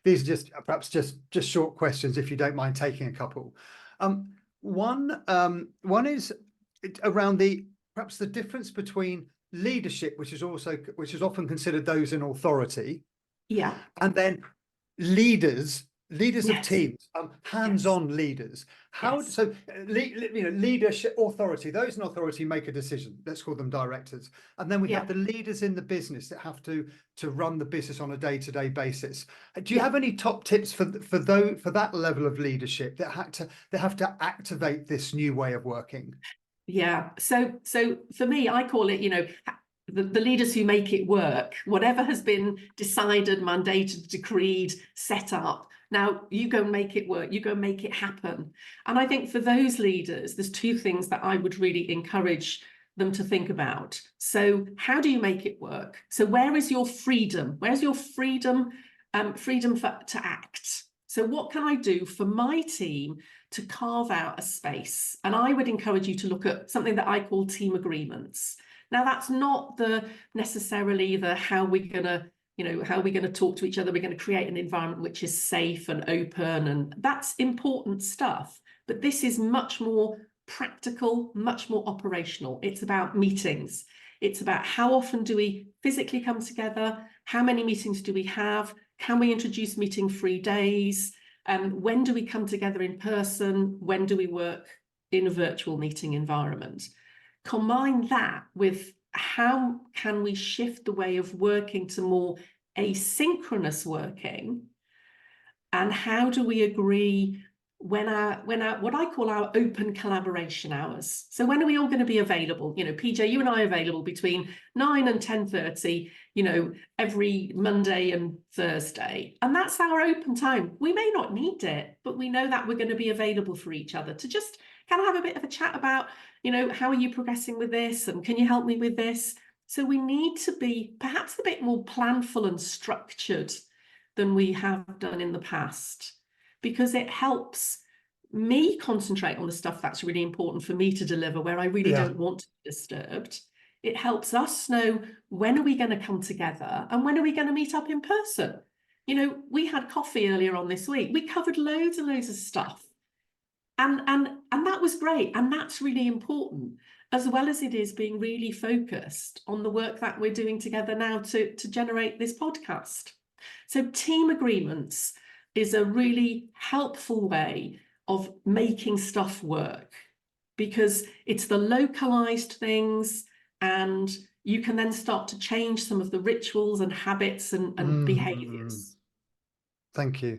these are just perhaps just short questions, if you don't mind taking a couple. One is around perhaps the difference between leadership, which is often considered those in authority, and then leaders of teams, hands-on leaders. Leadership, authority, those in authority make a decision, let's call them directors, and then we have the leaders in the business that have to run the business on a day-to-day basis. Do you have any top tips for that level of leadership that have to activate this new way of working? So for me, I call it, the leaders who make it work. Whatever has been decided, mandated, decreed, set up, now you go make it work, you go make it happen. And I think for those leaders, there's two things that I would really encourage them to think about. So how do you make it work? So where is your freedom? Where's your freedom to act? So what can I do for my team to carve out a space? And I would encourage you to look at something that I call team agreements. Now, that's not necessarily how we're going to talk to each other. We're going to create an environment which is safe and open, and that's important stuff. But this is much more practical, much more operational. It's about meetings. It's about how often do we physically come together? How many meetings do we have? Can we introduce meeting-free days? When do we come together in person? When do we work in a virtual meeting environment? Combine that with how can we shift the way of working to more asynchronous working, and how do we agree when what I call our open collaboration hours. So when are we all going to be available? PJ, you and I are available between 9 and 10:30, every Monday and Thursday. And that's our open time. We may not need it, but we know that we're going to be available for each other to just kind of have a bit of a chat about, how are you progressing with this? And can you help me with this? So we need to be perhaps a bit more planful and structured than we have done in the past, because it helps me concentrate on the stuff that's really important for me to deliver, where I really don't want to be disturbed. It helps us know when are we going to come together and when are we going to meet up in person. We had coffee earlier on this week. We covered loads and loads of stuff. And that was great. And that's really important, as well as it is being really focused on the work that we're doing together now to generate this podcast. So team agreements is a really helpful way of making stuff work, because it's the localized things, and you can then start to change some of the rituals and habits and behaviors. Thank you.